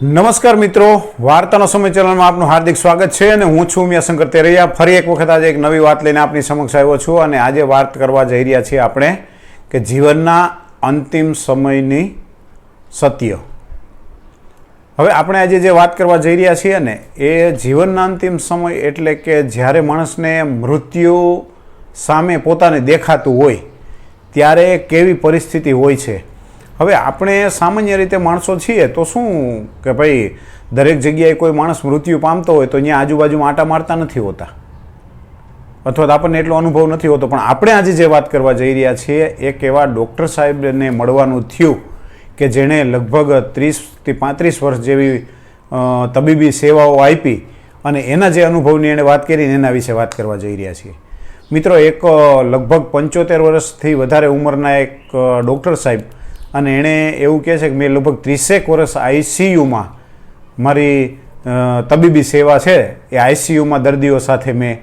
નમસ્કાર મિત્રો, વાર્તાનો સમય ચેનલમાં આપનું હાર્દિક સ્વાગત છે અને હું છું ઉમિયાશંકર તેરૈયા. ફરી એક વખત આજે એક નવી વાત લઈને આપની સમક્ષ આવ્યો છું અને આજે વાત કરવા જઈ રહ્યા છીએ આપણે કે જીવનના અંતિમ સમયની સત્ય. હવે આપણે આજે જે વાત કરવા જઈ રહ્યા છીએ ને એ જીવનના અંતિમ સમય એટલે કે જ્યારે માણસને મૃત્યુ સામે પોતાને દેખાતું હોય ત્યારે કેવી પરિસ્થિતિ હોય છે. હવે આપણે સામાન્ય રીતે માણસો છીએ તો શું કે ભાઈ દરેક જગ્યાએ કોઈ માણસ મૃત્યુ પામતો હોય તો અહીંયા આજુબાજુમાં આંટા મારતા નથી હોતા અથવા તો આપણને એટલો અનુભવ નથી હોતો. પણ આપણે આજે જે વાત કરવા જઈ રહ્યા છીએ એક એવા ડૉક્ટર સાહેબને મળવાનું થયું કે જેણે લગભગ 30 થી 35 વર્ષ જેવી તબીબી સેવાઓ આપી અને એના જે અનુભવની એણે વાત કરીને એના વિશે વાત કરવા જઈ રહ્યા છીએ. મિત્રો, એક લગભગ 75 વર્ષથી વધારે ઉંમરના એક ડૉક્ટર સાહેબ અને એણે એવું કહે છે કે મેં લગભગ 30 વર્ષ આઈસીયુમાં મારી તબીબી સેવા છે એ આઈસીયુમાં દર્દીઓ સાથે મેં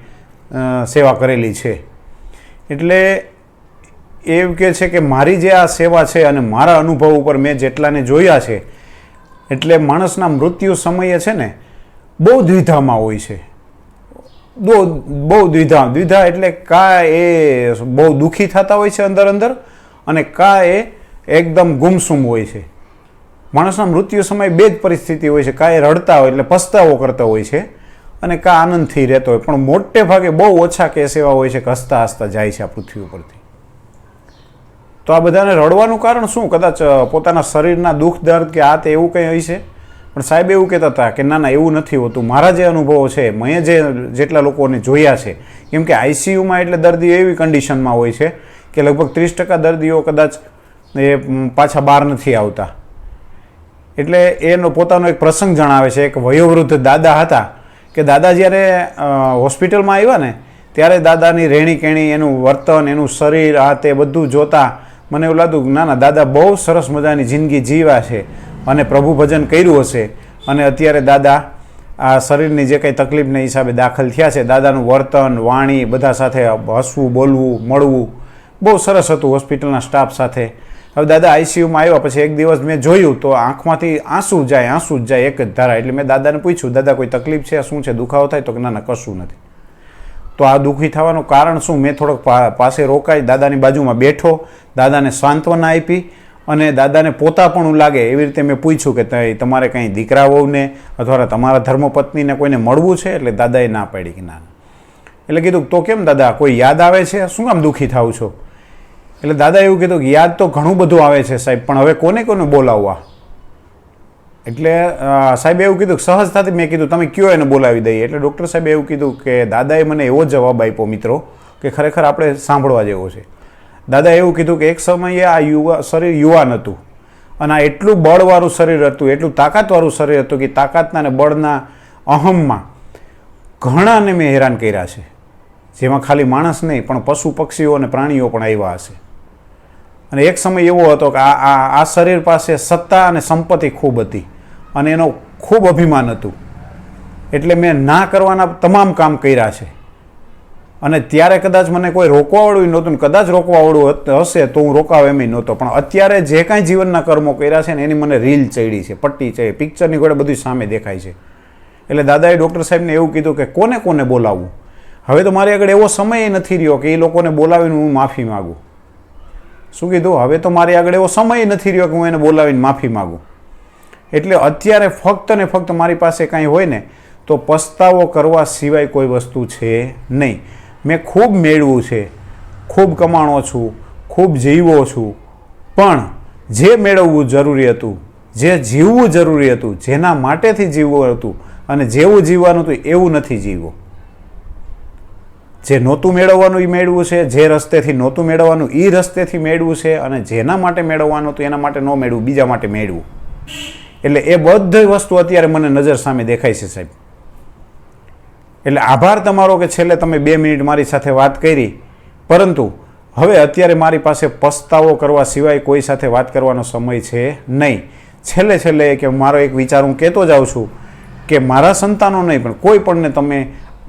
સેવા કરેલી છે. એટલે એવું કહે છે કે મારી જે આ સેવા છે અને મારા અનુભવ ઉપર મેં જેટલાને જોયા છે એટલે માણસના મૃત્યુ સમયે છે ને બહુ દ્વિધામાં હોય છે. બહુ દ્વિધા એટલે કાં એ બહુ દુઃખી થતા હોય છે અંદર અંદર અને કાં એ એકદમ ગુમસુમ હોય છે. માણસના મૃત્યુ સમયે બે જ પરિસ્થિતિ હોય છે, કાં એ રડતા હોય એટલે પસ્તાવો કરતો હોય છે અને કાં આનંદથી રહેતો હોય. પણ મોટે ભાગે બહુ ઓછા કેસ એવા હોય છે કે હસતા હસતા જાય છે આ પૃથ્વી ઉપરથી. તો આ બધાને રડવાનું કારણ શું? કદાચ પોતાના શરીરના દુઃખ દર્દ કે આ તે એવું કંઈ હોય છે. પણ સાહેબ એવું કહેતા હતા કે ના એવું નથી હોતું. મારા જે અનુભવો છે, મેં જેટલા લોકોને જોયા છે, કેમ કે આઈસીયુમાં એટલે દર્દીઓ એવી કન્ડિશનમાં હોય છે કે લગભગ 30% દર્દીઓ કદાચ એ પાછા બહાર નથી આવતા. એટલે એનો પોતાનો એક પ્રસંગ જણાવે છે. એક વયોવૃદ્ધ દાદા હતા કે દાદા જ્યારે હોસ્પિટલમાં આવ્યા ને ત્યારે દાદાની રહેણી કહેણી, એનું વર્તન, એનું શરીર, આ તે બધું જોતાં મને એવું લાગ્યું ના દાદા બહુ સરસ મજાની જિંદગી જીવ્યા છે અને પ્રભુ ભજન કર્યું હશે અને અત્યારે દાદા આ શરીરની જે કંઈ તકલીફને હિસાબે દાખલ થયા છે. દાદાનું વર્તન, વાણી, બધા સાથે હસવું, બોલવું, મળવું બહુ સરસ હતું હોસ્પિટલના સ્ટાફ સાથે. હવે દાદા આઈસીયુમાં આવ્યા પછી એક દિવસ મેં જોયું તો આંખમાંથી આંસુ જ જાય એક જ ધારા. એટલે મેં દાદાને પૂછ્યું, દાદા કોઈ તકલીફ છે, શું છે, દુખાવો થાય? તો કે ના કશું નથી. તો આ દુઃખી થવાનું કારણ શું? મેં થોડોક પાસે રોકાઈ, દાદાની બાજુમાં બેઠો, દાદાને સાંત્વના આપી અને દાદાને પોતાપણું લાગે એવી રીતે મેં પૂછ્યું કે તમારે કંઈ દીકરા વહુને અથવા તમારા ધર્મપત્નીને કોઈને મળવું છે? એટલે દાદાએ ના પાડી કે ના. એટલે કીધું તો કેમ દાદા, કોઈ યાદ આવે છે? શું કામ દુઃખી થાવ છો? એટલે દાદા એવું કીધું કે યાદ તો ઘણું બધું આવે છે સાહેબ, પણ હવે કોને બોલાવવા? એટલે સાહેબ એવું કીધું સહજતાથી મેં કીધું તમે કયો એને બોલાવી દઈએ. એટલે ડૉક્ટર સાહેબ એવું કીધું કે દાદાએ મને એવો જવાબ આપ્યો મિત્રો કે ખરેખર આપણે સાંભળવા જેવો છે. દાદા એવું કીધું કે એક સમયે આ શરીર યુવાન હતું અને આ એટલું બળવાળું શરીર હતું, એટલું તાકાતવાળું શરીર હતું કે તાકાતના અને બળના અહમમાં ઘણાને મેં હેરાન કર્યા છે. જેમાં ખાલી માણસ નહીં પણ પશુ પક્ષીઓ અને પ્રાણીઓ પણ આવ્યા હશે. અને એક સમય એવો હતો કે આ શરીર પાસે સત્તા અને સંપત્તિ ખૂબ હતી અને એનો ખૂબ અભિમાન હતું. એટલે મેં ના કરવાના તમામ કામ કર્યા છે અને ત્યારે કદાચ મને કોઈ રોકવાવાળું નહોતું ને કદાચ રોકવાવાળું હશે તો હું રોકાવ એમ નહોતો. પણ અત્યારે જે કાંઈ જીવનના કર્મો કર્યા છે ને એની મને રીલ ચડી છે, પટ્ટી છે, પિક્ચરની ઘોડે બધું સામે દેખાય છે. એટલે દાદાએ ડૉક્ટર સાહેબને એવું કીધું કે કોને બોલાવવું? હવે તો મારી આગળ એવો સમય નથી રહ્યો કે એ લોકોને બોલાવીને હું માફી માગું. શું કીધું? હવે તો મારી આગળ એવો સમય નથી રહ્યો કે હું એને બોલાવીને માફી માગું. એટલે અત્યારે ફક્ત ને ફક્ત મારી પાસે કાંઈ હોય ને તો પસ્તાવો કરવા સિવાય કોઈ વસ્તુ છે નહીં. મેં ખૂબ મેળવ્યું છે, ખૂબ કમાણો છું, ખૂબ જીવવો છું, પણ જે મેળવવું જરૂરી હતું, જે જીવવું જરૂરી હતું, જેના માટેથી જીવવું હતું અને જેવું જીવવાનું હતું એવું નથી જીવવું. જે નહોતું મેળવવાનું એ મેળવું છે, જે રસ્તેથી નહોતું મેળવવાનું એ રસ્તેથી મેળવું છે અને જેના માટે મેળવવાનું હતું એના માટે ન મેળવું, બીજા માટે મેળવું. એટલે એ બધી વસ્તુ અત્યારે મને નજર સામે દેખાય છે સાહેબ. એટલે આભાર તમારો કે છેલ્લે તમે 2 મિનિટ મારી સાથે વાત કરી, પરંતુ હવે અત્યારે મારી પાસે પસ્તાવો કરવા સિવાય કોઈ સાથે વાત કરવાનો સમય છે નહીં. છેલ્લે કે મારો એક વિચાર હું કહેતો જાઉં છું કે મારા સંતાનો નહીં પણ કોઈ પણને તમે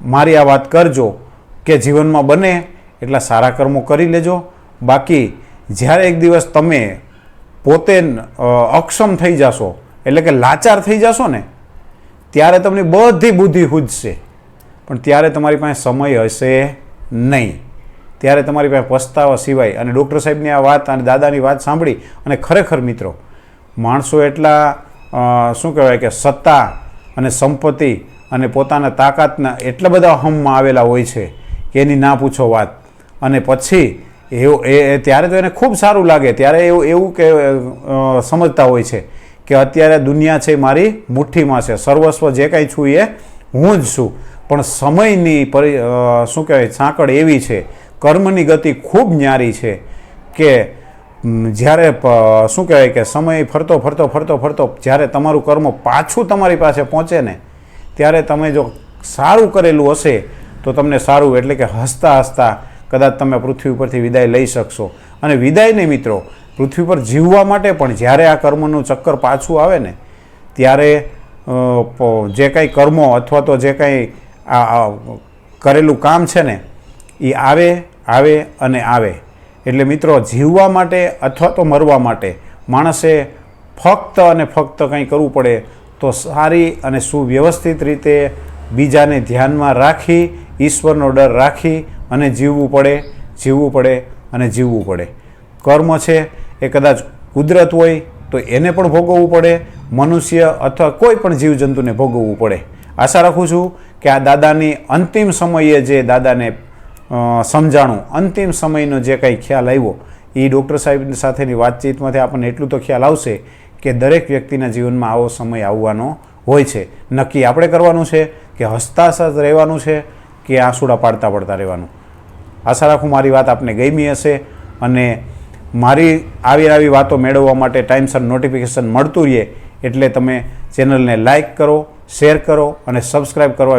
મારી આ વાત કરજો કે જીવનમાં બને એટલા સારા કર્મો કરી લેજો. બાકી જ્યારે એક દિવસ તમે પોતે અક્ષમ થઈ જશો એટલે કે લાચાર થઈ જશો ને ત્યારે તમને બધી બુદ્ધિ સૂઝશે, પણ ત્યારે તમારી પાસે સમય હશે નહીં. ત્યારે તમારી પાસે પસ્તાવા સિવાય. અને ડૉક્ટર સાહેબની આ વાત અને દાદાની વાત સાંભળી અને ખરેખર મિત્રો, માણસો એટલા શું કહેવાય કે સત્તા અને સંપત્તિ અને પોતાના તાકાતના એટલા બધા હમમાં આવેલા હોય છે કે એની ના પૂછો વાત. અને પછી ત્યારે તો એને ખૂબ સારું લાગે, ત્યારે એવું કે સમજતા હોય છે કે અત્યારે દુનિયા છે મારી મુઠ્ઠીમાં છે, સર્વસ્વ જે કાંઈ છું એ હું જ છું. પણ સમયની શું કહેવાય સાંકળ એવી છે, કર્મની ગતિ ખૂબ ન્યારી છે કે જ્યારે શું કહેવાય કે સમય ફરતો જ્યારે તમારું કર્મ પાછું તમારી પાસે પહોંચે ને ત્યારે તમે જો સારું કરેલું હશે તો તમને સારું, એટલે કે હસતા હસતા કદાચ તમે પૃથ્વી પરથી વિદાય લઈ શકશો. અને વિદાય નહીં મિત્રો, પૃથ્વી પર જીવવા માટે પણ જ્યારે આ કર્મનું ચક્કર પાછું આવે ને ત્યારે જે કાંઈ કર્મો અથવા તો જે કાંઈ આ કરેલું કામ છે ને એ આવે અને આવે. એટલે મિત્રો, જીવવા માટે અથવા તો મરવા માટે માણસે ફક્ત અને ફક્ત કંઈ કરવું પડે તો સારી અને સુવ્યવસ્થિત રીતે બીજાને ધ્યાનમાં રાખી, ઈશ્વરનો ડર રાખી અને જીવવું પડે. કર્મ છે એ કદાચ કુદરત હોય તો એને પણ ભોગવવું પડે, મનુષ્ય અથવા કોઈ પણ જીવજંતુને ભોગવવું પડે. આશા રાખું છું કે આ દાદાની અંતિમ સમયે જે દાદાને સમજાણું, અંતિમ સમયનો જે કંઈ ખ્યાલ આવ્યો એ ડૉક્ટર સાહેબ સાથેની વાતચીતમાંથી આપણને એટલું તો ખ્યાલ આવશે કે દરેક વ્યક્તિના જીવનમાં આવો સમય આવવાનો હોય છે. નક્કી આપણે કરવાનું છે કે હસતા હસતા રહેવાનું છે કે આંસુડા પાડતા રહેવાનું. આશા રાખું મારી વાત આપને ગમી હશે અને મારી આવી વાતો મેળવવા માટે ટાઈમસર નોટિફિકેશન મળતું રહે એટલે તમે ચેનલને લાઇક કરો, શેર કરો અને સબસ્ક્રાઈબ કરવા